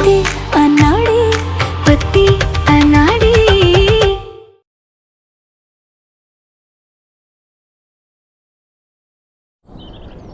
पति अनाड़ी, पति अनाड़ी।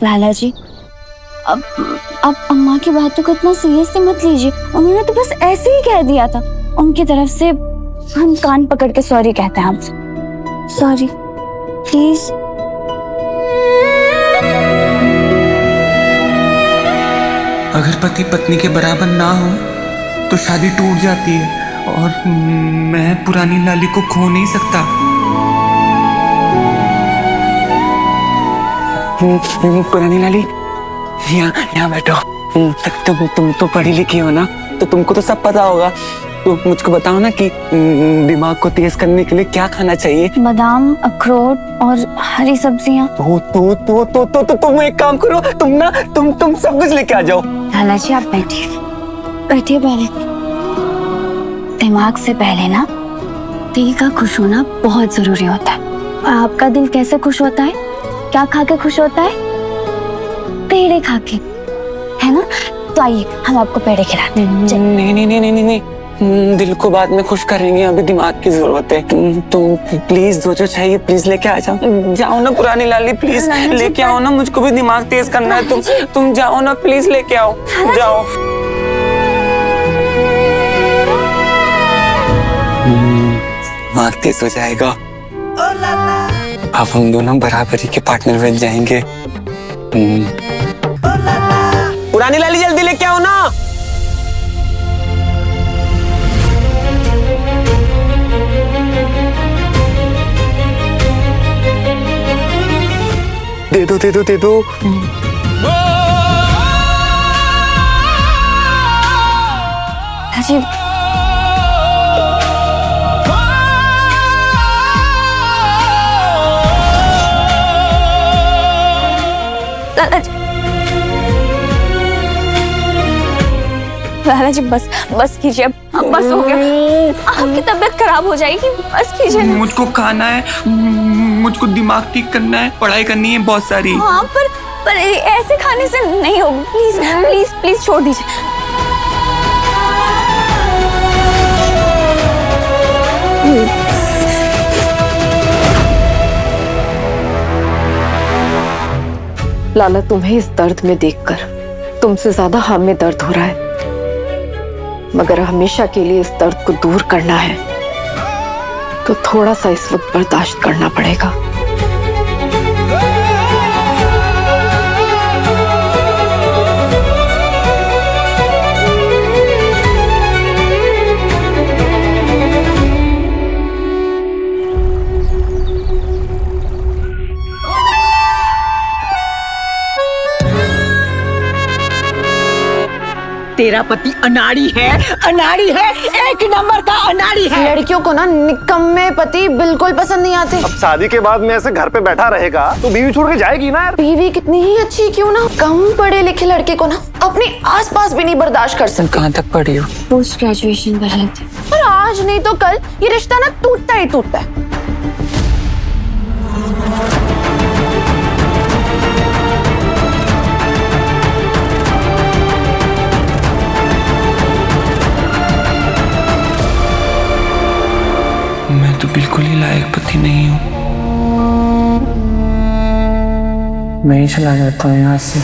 लाला जी, अब अम्मा की बातों को इतना सीरियसली मत लीजिए। उन्होंने तो बस ऐसे ही कह दिया था। उनकी तरफ से हम कान पकड़ के सॉरी कहते हैं आपसे। Sorry please. अगर पति पत्नी के बराबर ना हो तो शादी टूट जाती है, और मैं पुरानी लाली को खो नहीं सकता। पुरानी लाली, यहाँ बैठो। तुम तो पढ़ी लिखी हो ना, तो तुमको तो सब पता होगा। तो मुझको बताओ ना कि दिमाग को तेज करने के लिए क्या खाना चाहिए। बादाम, अखरोट और हरी सब्जियाँ। तो तुम एक काम करो, तुम सब कुछ लेके आ जाओ। लाला जी आप बैठिए, बैठिए। पहले दिमाग से पहले ना दिल का खुश होना बहुत जरूरी होता है। और आपका दिल कैसे खुश होता है? क्या खा के खुश होता है? पेड़े खा के, है ना? तो आइए हम आपको पेड़े खिलाते हैं। नहीं, दिल को बाद में खुश करेंगे, अभी दिमाग की जरूरत है। तुम प्लीज जो चाहिए प्लीज लेके आ जाओ ना पुरानी लाली, प्लीज लेके आओ ना। मुझको भी दिमाग तेज करना है। तुम जाओ ना, प्लीज लेके आओ, जाओ। दिमाग तेज हो जाएगा। अब हम दोनों बराबरी के पार्टनर बन जाएंगे। पुरानी लाली जल्दी लेके आओ ना। दे दो। जी लाला जी बस कीजिए। अब बस हो गया। आपकी तबीयत खराब हो जाएगी, बस कीजिए। मुझको खाना है, मुझको दिमाग ठीक करना है, पढ़ाई करनी है बहुत सारी। हाँ पर ऐसे खाने से नहीं होगा। प्लीज प्लीज प्लीज छोड़ दीजिए। लाला, तुम्हें इस दर्द में देखकर तुमसे ज्यादा हमें दर्द हो रहा है, मगर हमेशा के लिए इस दर्द को दूर करना है तो थोड़ा सा इस वक्त बर्दाश्त करना पड़ेगा। तेरा पति अनाड़ी है, एक नंबर का अनाड़ी है। लड़कियों को ना निकम्मे पति बिल्कुल पसंद नहीं आते। अब शादी के बाद में ऐसे घर पे बैठा रहेगा तो बीवी छोड़ के जाएगी ना यार। बीवी कितनी ही अच्छी क्यों ना, कम पढ़े लिखे लड़के को ना अपने आसपास भी नहीं बर्दाश्त कर सकते। कहाँ तक पढ़ी हो? पोस्ट ग्रेजुएशन कर रहे थे। पर आज नहीं तो कल ये रिश्ता ना टूटता ही टूटता है। मैं तो बिल्कुल ही लायक पति नहीं हूँ। मैं ही चला जाता हूँ यहाँ से।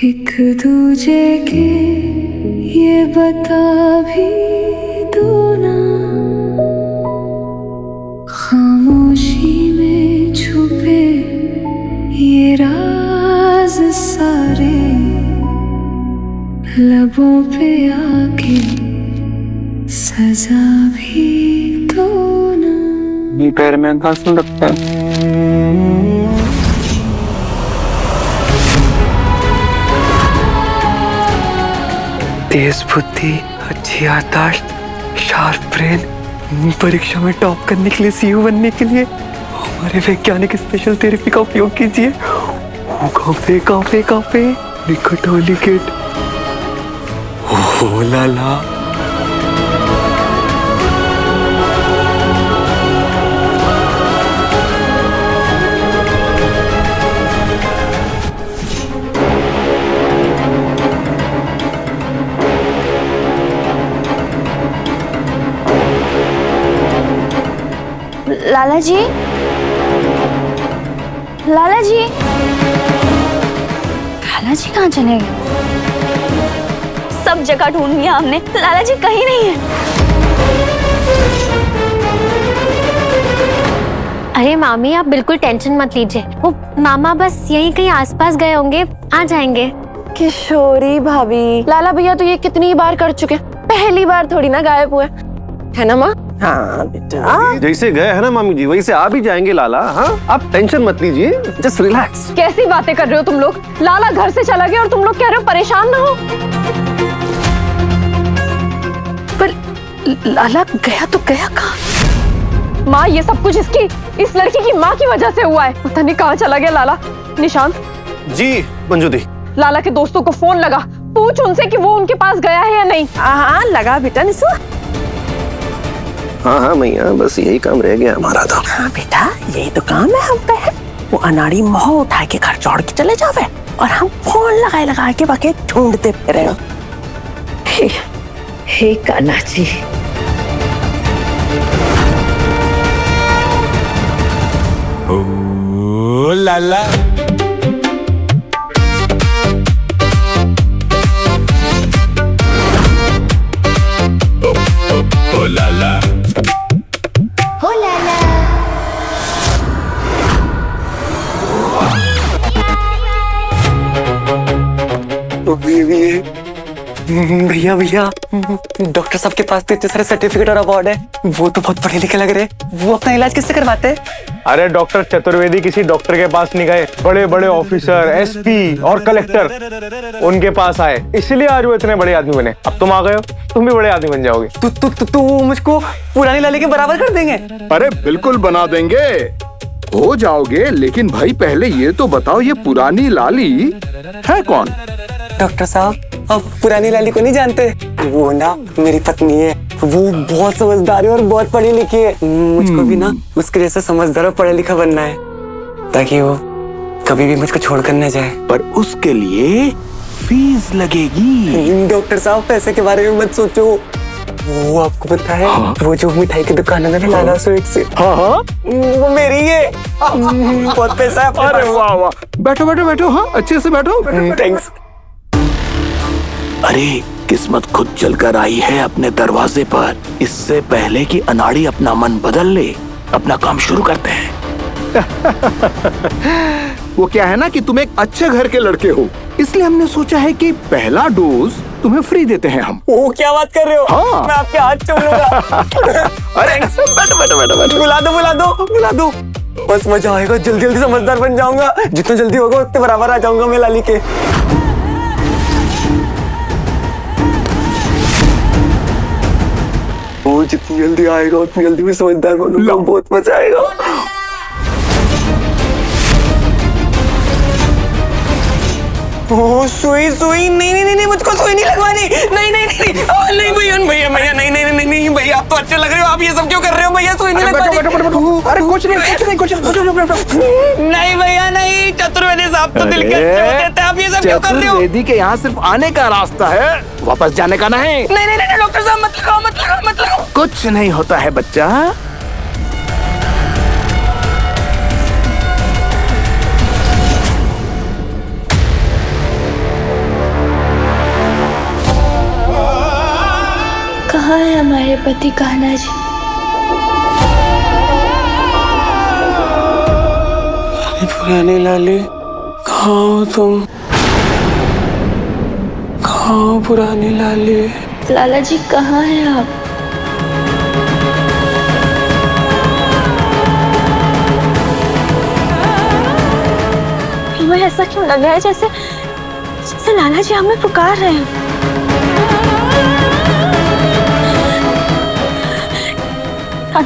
एक दूजे के ये बता भी दो ना, खामोशी में छुपे ये राज सारे, लबों पे आके सजा भी दो ना। ये पैर में घास रखता है। तेज बुद्धि, अच्छी याददाश्त, शार्प ब्रेन, परीक्षा में टॉप करने के लिए, सीईओ बनने के लिए हमारे वैज्ञानिक स्पेशल थेरेपी का उपयोग कीजिए। काफे काफे काफे निकट होली किट। ओ लाला। लाला जी, लाला जी, लाला जी कहाँ चले गए? सब जगह ढूंढ लिया हमने, लाला जी कहीं नहीं है। अरे मामी आप बिल्कुल टेंशन मत लीजिए, वो मामा बस यहीं कहीं आसपास गए होंगे, आ जाएंगे। किशोरी भाभी, लाला भैया तो ये कितनी बार कर चुके, पहली बार थोड़ी ना गायब हुए, है ना माँ? हाँ बेटा, जैसे गए है ना मामी जी वैसे आ भी जाएंगे लाला। हाँ आप टेंशन मत लीजिए, जस्ट रिलैक्स। कैसी बातें कर रहे हो तुम लोग? लाला घर से चला गया और तुम लोग कह रहे हो परेशान ना हो। पर लाला गया तो गया कहाँ? माँ ये सब कुछ इस लड़की की माँ की वजह से हुआ है। पता नहीं कहाँ चला गया लाला। निशांत जी मंजू दी, लाला के दोस्तों को फोन लगा, पूछ उनसे कि वो उनके पास गया है या नहीं। हाँ लगा बेटा निशु। हाँ हाँ मैया, बस यही काम रह गया हमारा तो। हाँ बेटा यही तो काम है हम पे है। वो अनाड़ी मोह उठा के घर छोड़ के चले जावे और हम फोन लगा के बाकी ढूंढते फिरे। हे कान्हा जी, ओ लाला। ओ लाला। भैया भैया, डॉक्टर साहब के पास तो इतने सारे सर्टिफिकेट और अवार्ड है, वो तो बहुत पढ़े लिखे लग रहे। वो अपना इलाज किससे करवाते हैं? अरे डॉक्टर चतुर्वेदी किसी डॉक्टर के पास नहीं गए, बड़े बड़े ऑफिसर, एसपी और कलेक्टर उनके पास आए, इसलिए आज वो इतने बड़े आदमी बने। अब तुम आ गए हो, तुम भी बड़े आदमी बन जाओगे। तू मुझको पुरानी लाली के बराबर कर देंगे? अरे बिल्कुल बना देंगे, हो जाओगे। लेकिन भाई पहले ये तो बताओ, ये पुरानी लाली है कौन? डॉक्टर साहब आप पुरानी लाली को नहीं जानते? वो ना मेरी पत्नी है, वो बहुत समझदार है और बहुत पढ़ी लिखी है। मुझको भी ना उसके जैसा समझदार और पढ़ा लिखा बनना है, ताकि वो कभी भी मुझको छोड़कर न जाए। पर उसके लिए फीस लगेगी। डॉक्टर साहब पैसे के बारे में मत सोचो, वो आपको पता है? हाँ? वो जो मिठाई की दुकान है ना लाला स्वीट से, हाँ हाँ वो मेरी है। बहुत पैसा है। अरे वाह वाह, बैठो बैठो बैठो, हाँ अच्छे से बैठो। थैंक्स। अरे किस्मत खुद चलकर आई है अपने दरवाजे पर। इससे पहले कि अनाड़ी अपना मन बदल ले, अपना काम शुरू करते हैं। वो क्या है ना कि तुम एक अच्छे घर के लड़के हो, इसलिए हमने सोचा है कि पहला डोज तुम्हें फ्री देते हैं हम। वो क्या बात कर रहे हो? हाँ। मैं आपके हाथ चूमूंगा। अरे बैठो बैठो बैठो बैठो। बुला दो। बस मजा आएगा, जल्दी जल्दी समझदार बन जाऊंगा। जितना जल्दी होगा उतने बराबर आ जाऊंगा मैं लाली के। वो जितनी जल्दी आएगा उतनी जल्दी मैं समझदार बनूंगा, बहुत मजा आएगा। ओ सुई नहीं मुझको सुई नहीं लगवानी। नहीं भैया भैया आप तो अच्छे लग रहे हो, आप ये सब क्यों कर रहे हो भैया? सुई नहीं लगवानी। अरे कुछ नहीं। नहीं भैया नहीं, चतुर्वेदी साहब तो दिल के अच्छे होते हैं, आप ये सब क्यों कर रहे हो? चतुर्वेदी के यहाँ सिर्फ आने का रास्ता है, वापस जाने का नहीं। नहीं डॉक्टर साहब मत लगाओ। कुछ नहीं होता है बच्चा। कहाँ है हमारे पति कान्हा जी? पुरानी लाली, कहाँ हो तुम? कहाँ हो पुरानी लाली? लाला जी कहाँ हैं आप? हमें ऐसा क्यों लग रहा है जैसे लाला जी हमें पुकार रहे हैं?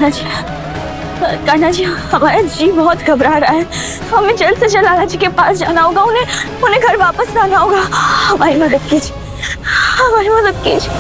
कान्हा जी हमारा जी बहुत घबरा रहा है। हमें जल्द से जल्द लाला जी के पास जाना होगा। उन्हें घर वापस लाना होगा। हमारी मदद कीजिए, हमारी मदद कीजिए।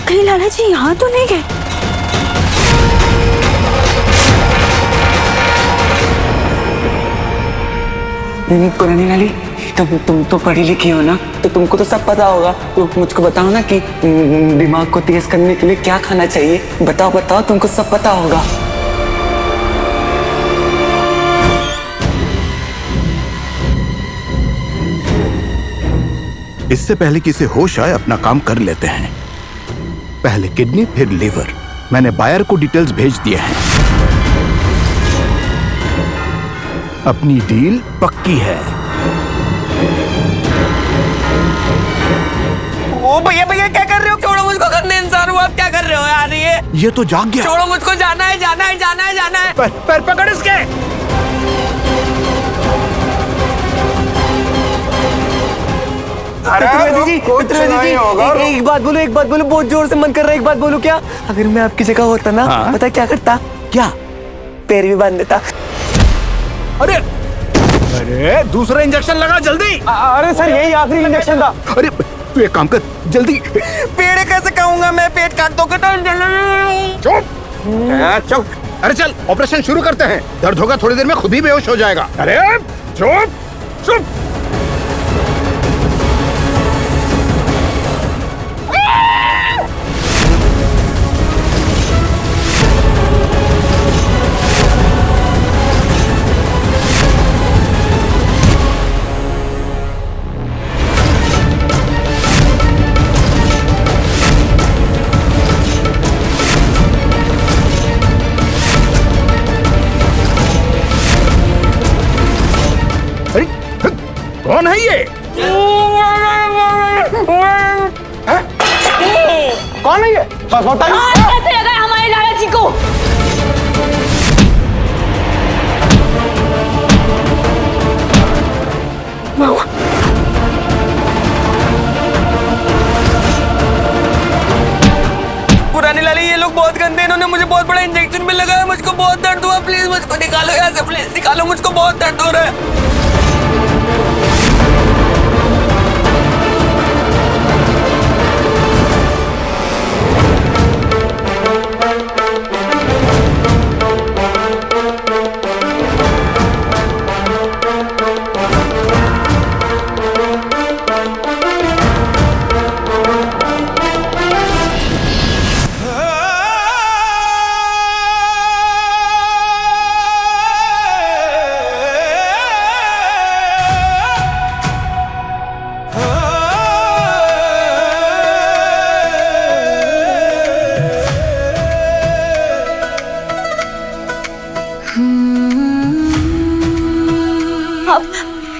कहीं लाला जी यहाँ तो नहीं गए? पुरानी लाली, तुम तो पढ़ी लिखी हो ना, तो तुमको तो सब पता होगा। तो मुझको बताओ ना कि दिमाग को तेज करने के लिए क्या खाना चाहिए। बताओ, तुमको सब पता होगा। इससे पहले किसी होश आए अपना काम कर लेते हैं। पहले किडनी फिर लीवर। मैंने बायर को डिटेल्स भेज दिए हैं। अपनी डील पक्की है। ओ भैया क्या कर रहे हो? छोड़ो मुझको, करने इंसान हूँ। आप क्या कर रहे हो यार? ये तो जाग गया। छोड़ो मुझको, जाना है। पैर पकड़ इसके। त्रिवेदी जी, एक बात बोलो, बहुत जोर से मन कर रहा है। एक बात बोलो, क्या अगर मैं आपकी जगह होता ना, पता क्या करता? क्या? पैर भी बांध देता। अरे दूसरा इंजेक्शन लगा जल्दी। अरे सर यही आखिरी इंजेक्शन था। अरे तू एक काम कर जल्दी। पेड़ कैसे खाऊंगा मैं? पेट काट दो। चुप। अरे चल ऑपरेशन शुरू करते हैं। दर्द होगा थोड़ी देर में खुद ही बेहोश हो जाएगा। अरे चुप। कौन है ये? कौन है ये? कैसे लगा हमारे लाला जी को? पुरानी लाली, ये लोग बहुत गंदे। इन्होंने मुझे बहुत बड़ा इंजेक्शन भी लगाया। मुझको बहुत दर्द हुआ। प्लीज मुझको निकालो यहाँ से, प्लीज निकालो। मुझको बहुत दर्द हो रहा है।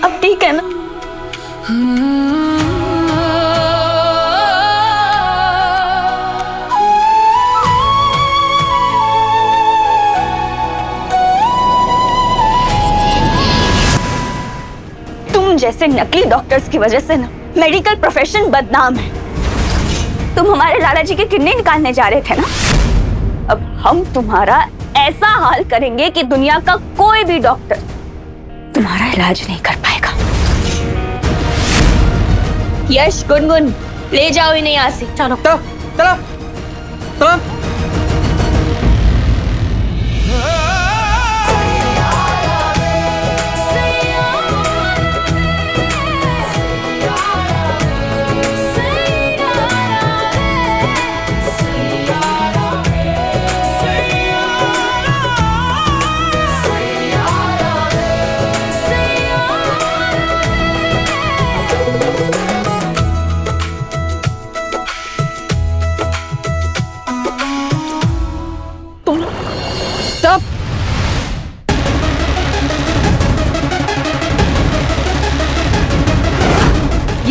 अब ठीक है ना? तुम जैसे नकली डॉक्टर्स की वजह से ना मेडिकल प्रोफेशन बदनाम है। तुम हमारे लाला जी की किडनी निकालने जा रहे थे ना? अब हम तुम्हारा ऐसा हाल करेंगे कि दुनिया का कोई भी डॉक्टर तुम्हारा इलाज नहीं कर पाएगा। यश, गुनगुन, ले जाओ इन्हें यहाँ से। चलो।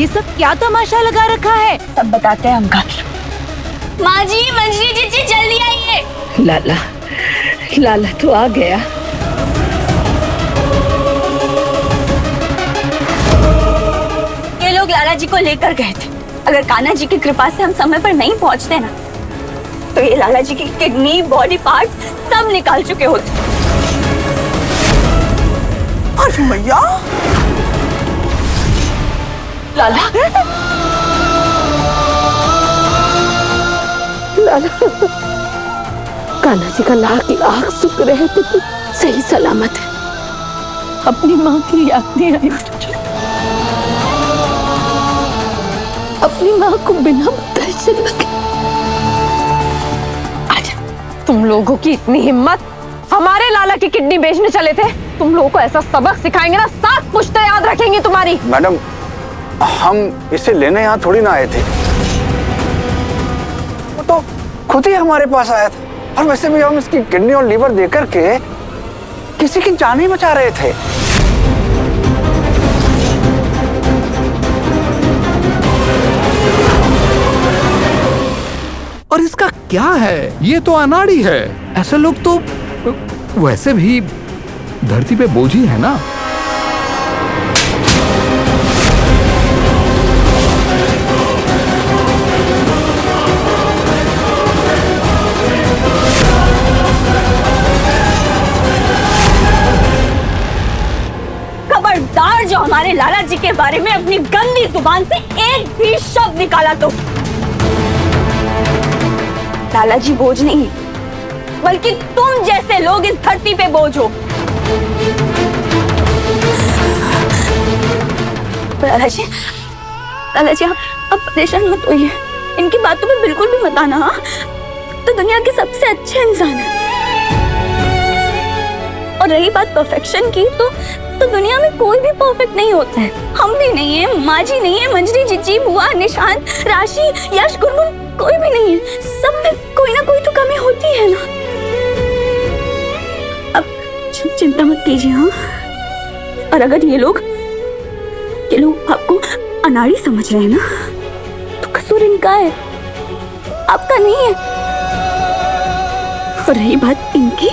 ये सब क्या तमाशा लगा रखा है? सब बताते हैं हम काकी। माँ जी, मंजरी जीजी जल्दी आइए। लाला, लाला तो आ गया। ये लोग लाला जी को लेकर गए थे। अगर कान्हा जी की कृपा से हम समय पर नहीं पहुंचते ना, तो ये लाला जी की किडनी, बॉडी पार्ट्स सब निकाल चुके होते। अरे मैया, लाला, लाला, कान्हा जी का लाख लाख शुक्र है कि तू सही सलामत है। अपनी माँ की याद नहीं आई तुझे? अपनी माँ को बिना बताए चला गया। आजा। तुम लोगों की इतनी हिम्मत, हमारे लाला की किडनी बेचने चले थे। तुम लोगों को ऐसा सबक सिखाएंगे ना, 7 पुश्तें याद रखेंगी तुम्हारी। मैडम, हम इसे लेने यहाँ थोड़ी ना आए थे, वो तो खुद ही हमारे पास आया था। और वैसे भी हम इसकी किडनी और लीवर देकर के किसी की जान ही बचा रहे थे। और इसका क्या है? ये तो अनाड़ी है। ऐसे लोग तो वैसे भी धरती पे बोझ ही है ना। खबरदार जो हमारे लाला जी के बारे में अपनी गंदी जुबान से एक भी शब्द निकाला तो लाला जी बोझ नहीं, बल्कि तुम जैसे लोग इस धरती पे बोझ हो। लाला जी आप परेशान मत होइए। इनकी बातों में बिल्कुल भी मत आना। हाँ, तो दुनिया के सबसे अच्छे इंसान है। और रही बात परफेक्शन की, तो दुनिया में कोई भी परफेक्ट नहीं होता है। हम भी नहीं है, माँ जी नहीं है, मंजरी जीजी, बुआ, निशांत, राशि, यश, गुनगुन, कोई भी नहीं है। सब में कोई ना कोई तो कमी होती है ना। अब चिंता मत कीजिए। हाँ, और अगर ये लोग आपको अनाड़ी समझ रहे हैं ना, तो कसूर इनका है, आपका नहीं है। और रही बात इनकी,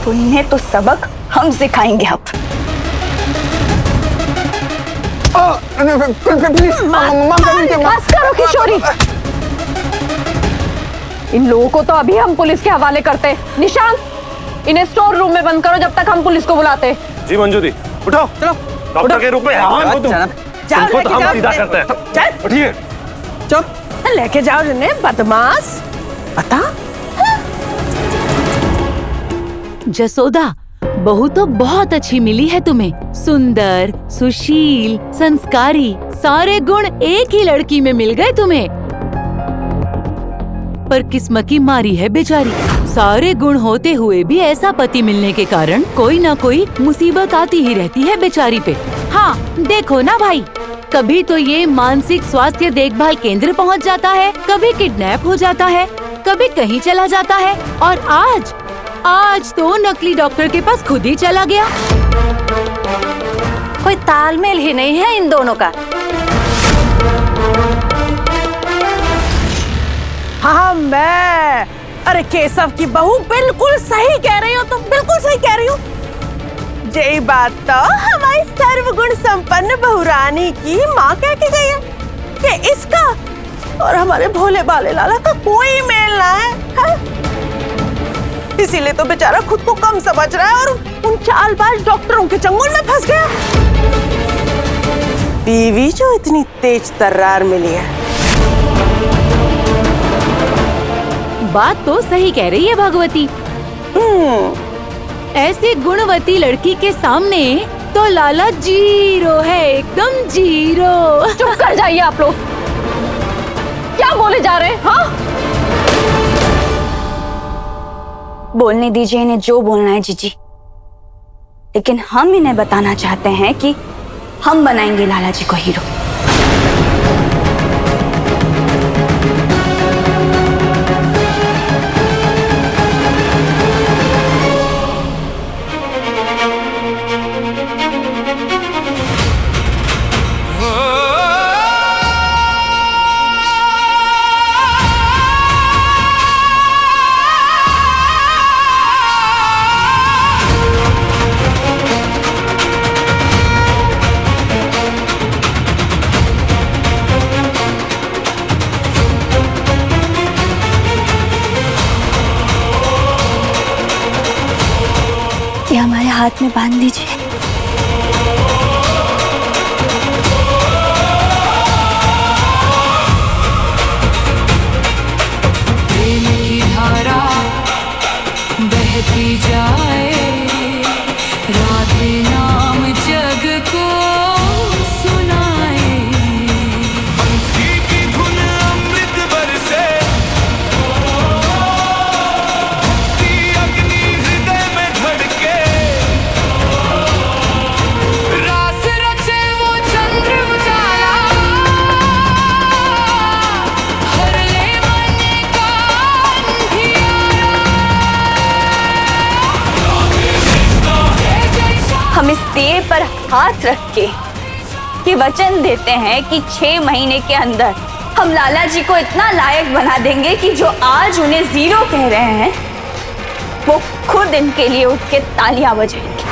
तो इन्हें तो सबक हम सिखाएंगे अब। बस करो किशोरी। इन लोगों को तो अभी हम पुलिस के हवाले करते हैं। निशांत, इन्हें स्टोर रूम में बंद करो जब तक हम पुलिस को बुलाते। जी मंजू दी, उठाओ, चलो। डॉक्टर के रूप में तुमको तो हम सीधा करते हैं। उठिए। चुप, लेके जाओ जिन्हें, बदमाश। पता जसोदा, बहू तो बहुत अच्छी मिली है तुम्हें। सुंदर, सुशील, संस्कारी, सारे गुण एक ही लड़की में मिल गए तुम्हें। पर किस्मत की मारी है बेचारी। सारे गुण होते हुए भी ऐसा पति मिलने के कारण कोई ना कोई मुसीबत आती ही रहती है बेचारी पे। हाँ, देखो ना भाई, कभी तो ये मानसिक स्वास्थ्य देखभाल केंद्र पहुँच जाता है, कभी किडनैप हो जाता है, कभी कहीं चला जाता है, और आज तो नकली डॉक्टर के पास खुद ही चला गया। कोई तालमेल ही नहीं है इन दोनों का। हाँ, मैं, अरे केशव की बहू बिल्कुल सही कह रही हो, तुम बिल्कुल सही कह रही हो। यही बात तो हमारी सर्वगुण संपन्न बहुरानी की माँ कह के गई है कि इसका और हमारे भोले बाले लाला का कोई मेल ना है, हाँ? इसीलिए तो बेचारा खुद को कम समझ रहा है और उन चालबाज डॉक्टरों के चंगुल में फंस गया। बीवी जो इतनी तेज तर्रार मिली है। बात तो सही कह रही है भगवती। ऐसी गुणवती लड़की के सामने तो लाला जीरो है, एकदम जीरो। चुप कर जाइए आप लोग, क्या बोले जा रहे हैं? हाँ, बोलने दीजिए इन्हें जो बोलना है जीजी, लेकिन हम इन्हें बताना चाहते हैं कि हम बनाएंगे लाला जी को हीरो। हाथ में बांध दीजिए। प्रेम की धारा बहती जाए, राधे नाम जग को सुनाए। बंसी की धुन अमृत बरसे, भक्ति अग्नि हृदय में धड़के, रास रचे वो चंद्र उजाला, हर ले मन का हम इस दिए पर हाथ रख के ये वचन देते हैं कि 6 महीने के अंदर हम लाला जी को इतना लायक बना देंगे कि जो आज उन्हें जीरो कह रहे हैं वो खुद इनके लिए उठ के तालियां बजाएंगे।